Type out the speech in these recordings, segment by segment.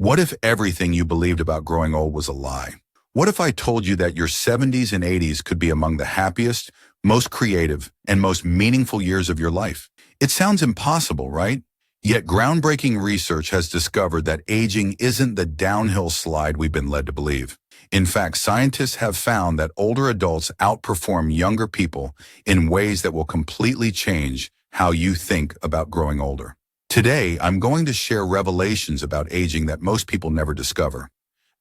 What if everything you believed about growing old was a lie? What if I told you that your 70s and 80s could be among the happiest, most creative, and most meaningful years of your life? It sounds impossible, right? Yet groundbreaking research has discovered that aging isn't the downhill slide we've been led to believe. In fact, scientists have found that older adults outperform younger people in ways that will completely change how you think about growing older. Today, I'm going to share revelations about aging that most people never discover,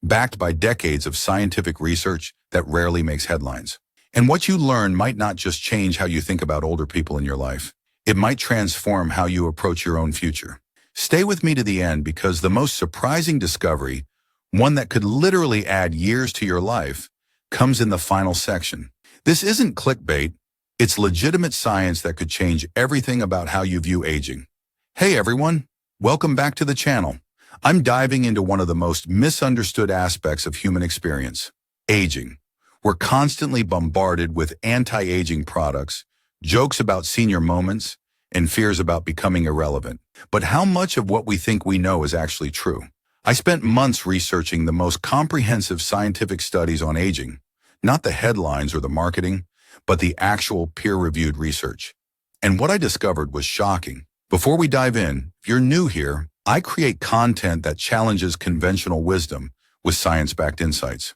backed by decades of scientific research that rarely makes headlines. And what you learn might not just change how you think about older people in your life. It might transform how you approach your own future. Stay with me to the end because the most surprising discovery, one that could literally add years to your life, comes in the final section. This isn't clickbait, it's legitimate science that could change everything about how you view aging. Hey everyone, welcome back to the channel. I'm diving into one of the most misunderstood aspects of human experience, aging. We're constantly bombarded with anti-aging products, jokes about senior moments, and fears about becoming irrelevant. But how much of what we think we know is actually true? I spent months researching the most comprehensive scientific studies on aging, not the headlines or the marketing, but the actual peer-reviewed research. And what I discovered was shocking. Before we dive in, if you're new here, I create content that challenges conventional wisdom with science-backed insights.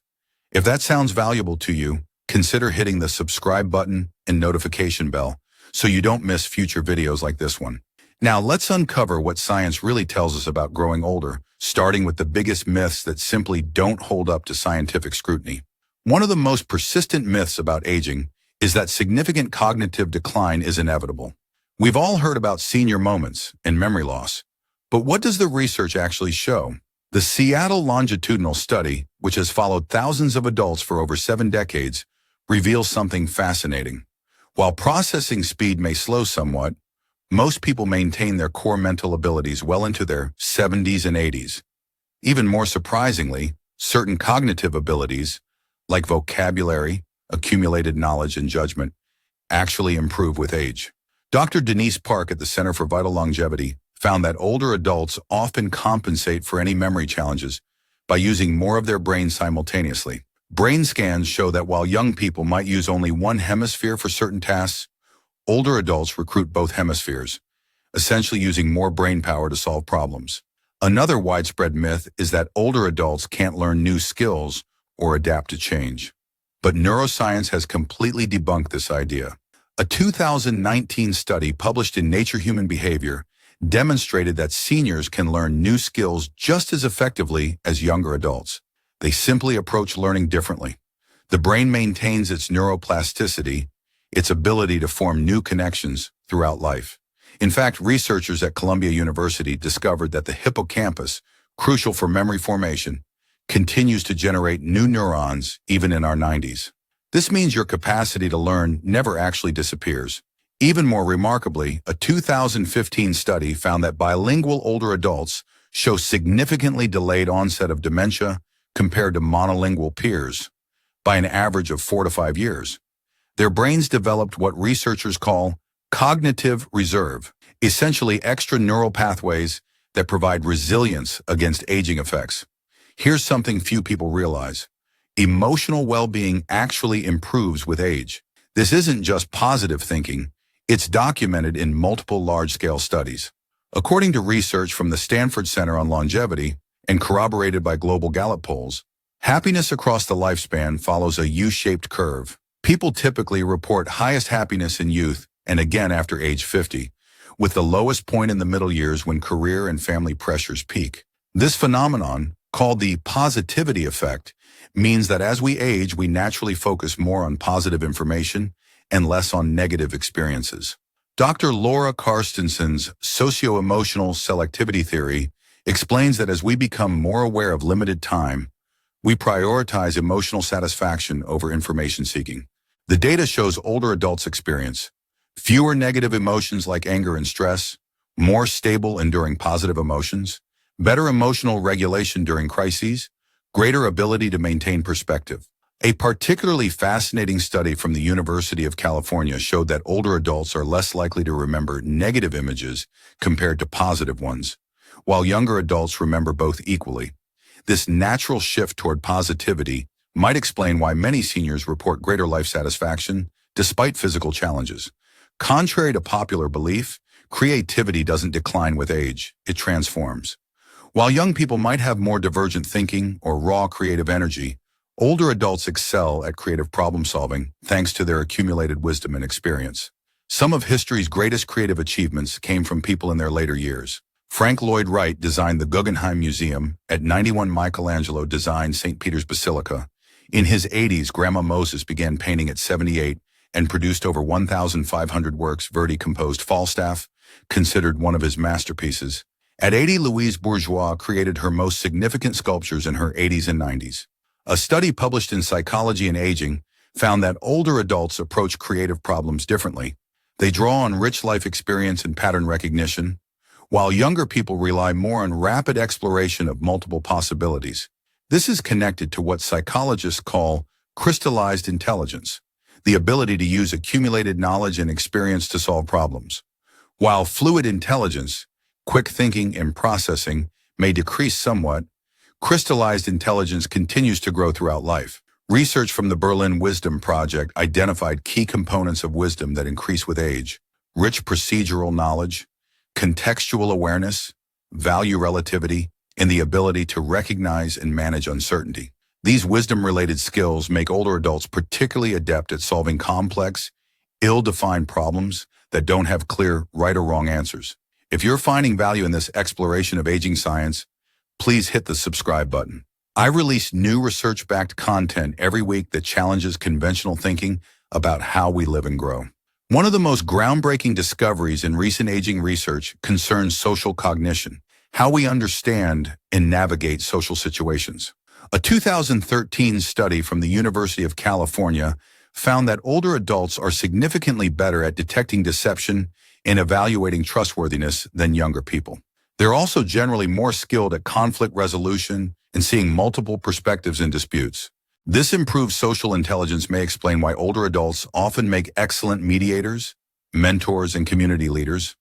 If that sounds valuable to you, consider hitting the subscribe button and notification bell so you don't miss future videos like this one. Now let's uncover what science really tells us about growing older, starting with the biggest myths that simply don't hold up to scientific scrutiny. One of the most persistent myths about aging is that significant cognitive decline is inevitable. We've all heard about senior moments and memory loss, but what does the research actually show? The Seattle longitudinal study, which has followed thousands of adults for over 7 decades, reveals something fascinating. While processing speed may slow somewhat, most people maintain their core mental abilities well into their 70s and 80s. Even more surprisingly, certain cognitive abilities, like vocabulary, accumulated knowledge, and judgment, actually improve with age. Dr. Denise Park at the Center for Vital Longevity found that older adults often compensate for any memory challenges by using more of their brain simultaneously. Brain scans show that while young people might use only one hemisphere for certain tasks, older adults recruit both hemispheres, essentially using more brain power to solve problems. Another widespread myth is that older adults can't learn new skills or adapt to change. But neuroscience has completely debunked this idea. A 2019 study published in Nature Human Behavior demonstrated that seniors can learn new skills just as effectively as younger adults. They simply approach learning differently. The brain maintains its neuroplasticity, its ability to form new connections throughout life. In fact, researchers at Columbia University discovered that the hippocampus, crucial for memory formation, continues to generate new neurons even in our 90s. This means your capacity to learn never actually disappears. Even more remarkably, a 2015 study found that bilingual older adults show significantly delayed onset of dementia compared to monolingual peers, by an average of 4 to 5 years. Their brains developed what researchers call cognitive reserve, essentially extra neural pathways that provide resilience against aging effects. Here's something few people realize. Emotional well-being actually improves with age. This isn't just positive thinking, it's documented in multiple large-scale studies. According to research from the Stanford Center on Longevity and corroborated by global Gallup polls, happiness across the lifespan follows a U-shaped curve. People typically report highest happiness in youth and again after age 50, with the lowest point in the middle years when career and family pressures peak. This phenomenon, called the positivity effect, means that as we age, we naturally focus more on positive information and less on negative experiences. Dr. Laura Carstenson's socio-emotional selectivity theory explains that as we become more aware of limited time, we prioritize emotional satisfaction over information seeking. The data shows older adults experience fewer negative emotions like anger and stress, more stable, enduring positive emotions, better emotional regulation during crises, greater ability to maintain perspective. A particularly fascinating study from the University of California showed that older adults are less likely to remember negative images compared to positive ones, while younger adults remember both equally. This natural shift toward positivity might explain why many seniors report greater life satisfaction despite physical challenges. Contrary to popular belief, creativity doesn't decline with age, it transforms. While young people might have more divergent thinking or raw creative energy, older adults excel at creative problem solving thanks to their accumulated wisdom and experience. Some of history's greatest creative achievements came from people in their later years. Frank Lloyd Wright designed the Guggenheim Museum. At 91, Michelangelo designed St. Peter's Basilica. In his 80s, Grandma Moses began painting at 78 and produced over 1,500 works. Verdi composed Falstaff, considered one of his masterpieces. At 80, Louise Bourgeois created her most significant sculptures in her 80s and 90s. A study published in Psychology and Aging found that older adults approach creative problems differently. They draw on rich life experience and pattern recognition, while younger people rely more on rapid exploration of multiple possibilities. This is connected to what psychologists call crystallized intelligence, the ability to use accumulated knowledge and experience to solve problems. While fluid intelligence, quick thinking and processing, may decrease somewhat, crystallized intelligence continues to grow throughout life. Research from the Berlin Wisdom Project identified key components of wisdom that increase with age: rich procedural knowledge, contextual awareness, value relativity, and the ability to recognize and manage uncertainty. These wisdom-related skills make older adults particularly adept at solving complex, ill-defined problems that don't have clear right or wrong answers. If you're finding value in this exploration of aging science, please hit the subscribe button. I release new research-backed content every week that challenges conventional thinking about how we live and grow. One of the most groundbreaking discoveries in recent aging research concerns social cognition, how we understand and navigate social situations. A 2013 study from the University of California found that older adults are significantly better at detecting deception and evaluating trustworthiness than younger people. They're also generally more skilled at conflict resolution and seeing multiple perspectives in disputes. This improved social intelligence may explain why older adults often make excellent mediators, mentors, and community leaders.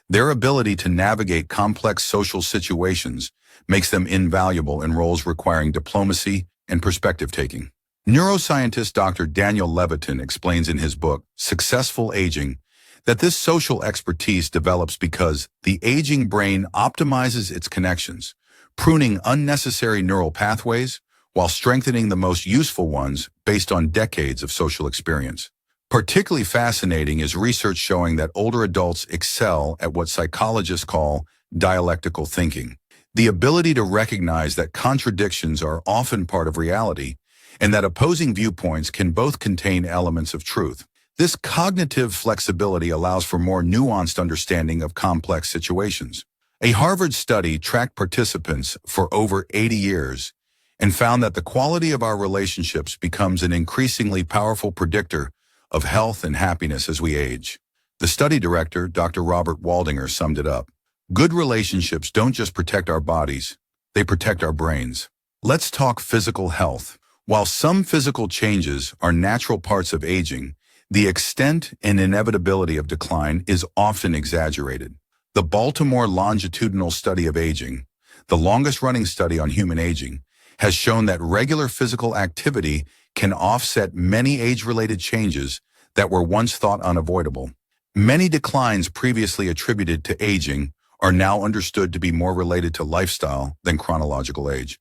Their ability to navigate complex social situations makes them invaluable in roles requiring diplomacy and perspective-taking. Neuroscientist Dr. Daniel Levitin explains in his book, Successful Aging, that this social expertise develops because the aging brain optimizes its connections, pruning unnecessary neural pathways while strengthening the most useful ones based on decades of social experience. Particularly fascinating is research showing that older adults excel at what psychologists call dialectical thinking, the ability to recognize that contradictions are often part of reality and that opposing viewpoints can both contain elements of truth. This cognitive flexibility allows for more nuanced understanding of complex situations. A Harvard study tracked participants for over 80 years and found that the quality of our relationships becomes an increasingly powerful predictor of health and happiness as we age. The study director, Dr. Robert Waldinger, summed it up. Good relationships don't just protect our bodies, they protect our brains. Let's talk physical health. While some physical changes are natural parts of aging, the extent and inevitability of decline is often exaggerated. The Baltimore Longitudinal Study of Aging, the longest-running study on human aging, has shown that regular physical activity can offset many age-related changes that were once thought unavoidable. Many declines previously attributed to aging are now understood to be more related to lifestyle than chronological age.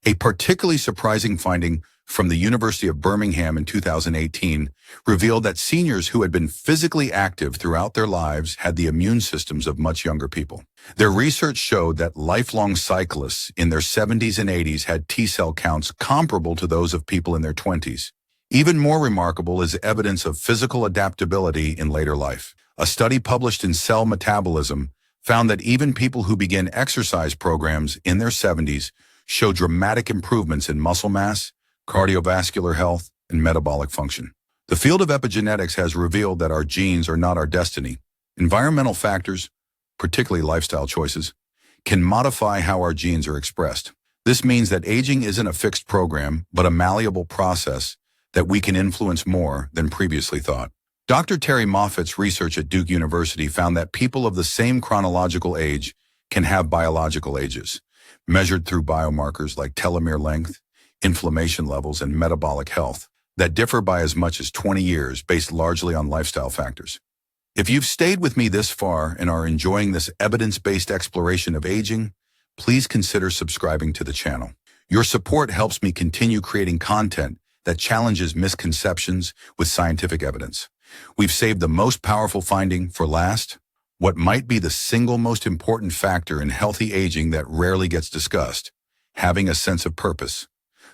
A particularly surprising finding from the University of Birmingham in 2018 revealed that seniors who had been physically active throughout their lives had the immune systems of much younger people. Their research showed that lifelong cyclists in their 70s and 80s had T-cell counts comparable to those of people in their 20s. Even more remarkable is evidence of physical adaptability in later life. A study published in Cell Metabolism found that even people who begin exercise programs in their 70s show dramatic improvements in muscle mass, cardiovascular health, and metabolic function. The field of epigenetics has revealed that our genes are not our destiny. Environmental factors, particularly lifestyle choices, can modify how our genes are expressed. This means that aging isn't a fixed program, but a malleable process that we can influence more than previously thought. Dr. Terry Moffat's research at Duke University found that people of the same chronological age can have biological ages, measured through biomarkers like telomere length, inflammation levels, and metabolic health, that differ by as much as 20 years based largely on lifestyle factors. If you've stayed with me this far and are enjoying this evidence-based exploration of aging, please consider subscribing to the channel. Your support helps me continue creating content that challenges misconceptions with scientific evidence. We've saved the most powerful finding for last, what might be the single most important factor in healthy aging that rarely gets discussed: having a sense of purpose.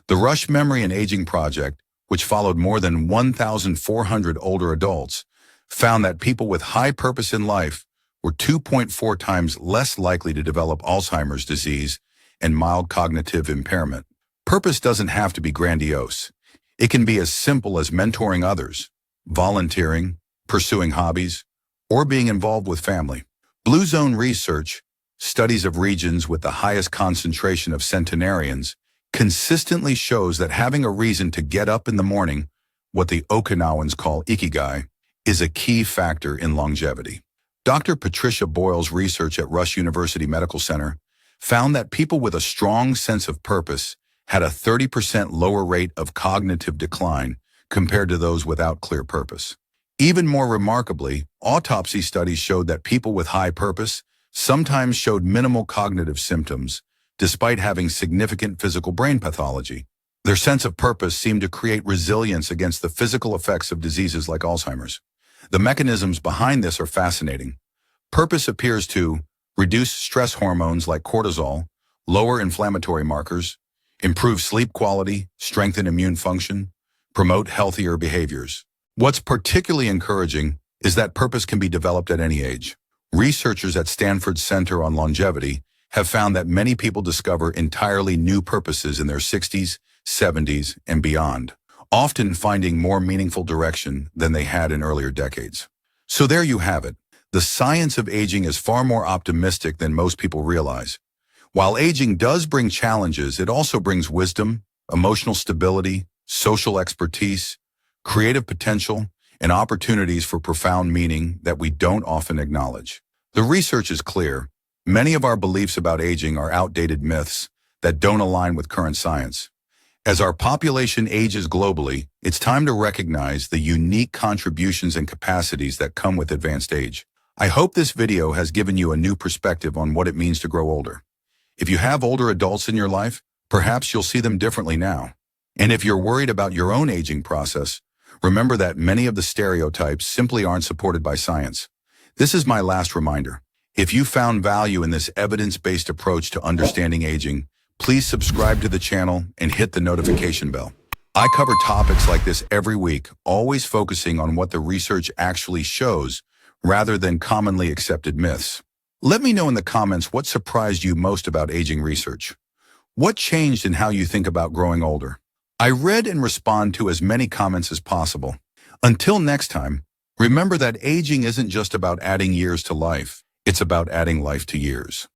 The Rush Memory and Aging Project, which followed more than 1,400 older adults, found that people with high purpose in life were 2.4 times less likely to develop Alzheimer's disease and mild cognitive impairment. Purpose doesn't have to be grandiose. It can be as simple as mentoring others, volunteering, pursuing hobbies, or being involved with family. Blue Zone research, studies of regions with the highest concentration of centenarians, consistently shows that having a reason to get up in the morning, what the Okinawans call ikigai, is a key factor in longevity. Dr. Patricia Boyle's research at Rush University Medical Center found that people with a strong sense of purpose had a 30% lower rate of cognitive decline compared to those without clear purpose. Even more remarkably, autopsy studies showed that people with high purpose sometimes showed minimal cognitive symptoms, despite having significant physical brain pathology. Their sense of purpose seemed to create resilience against the physical effects of diseases like Alzheimer's. The mechanisms behind this are fascinating. Purpose appears to reduce stress hormones like cortisol, lower inflammatory markers, improve sleep quality, strengthen immune function, promote healthier behaviors. What's particularly encouraging is that purpose can be developed at any age. Researchers at Stanford's Center on Longevity have found that many people discover entirely new purposes in their 60s, 70s, and beyond, often finding more meaningful direction than they had in earlier decades. So there you have it. The science of aging is far more optimistic than most people realize. While aging does bring challenges, it also brings wisdom, emotional stability, social expertise, creative potential, and opportunities for profound meaning that we don't often acknowledge. The research is clear. Many of our beliefs about aging are outdated myths that don't align with current science. As our population ages globally, it's time to recognize the unique contributions and capacities that come with advanced age. I hope this video has given you a new perspective on what it means to grow older. If you have older adults in your life, perhaps you'll see them differently now. And if you're worried about your own aging process, remember that many of the stereotypes simply aren't supported by science. This is my last reminder. If you found value in this evidence-based approach to understanding aging, please subscribe to the channel and hit the notification bell. I cover topics like this every week, always focusing on what the research actually shows rather than commonly accepted myths. Let me know in the comments what surprised you most about aging research. What changed in how you think about growing older? I read and respond to as many comments as possible. Until next time, remember that aging isn't just about adding years to life. It's about adding life to years.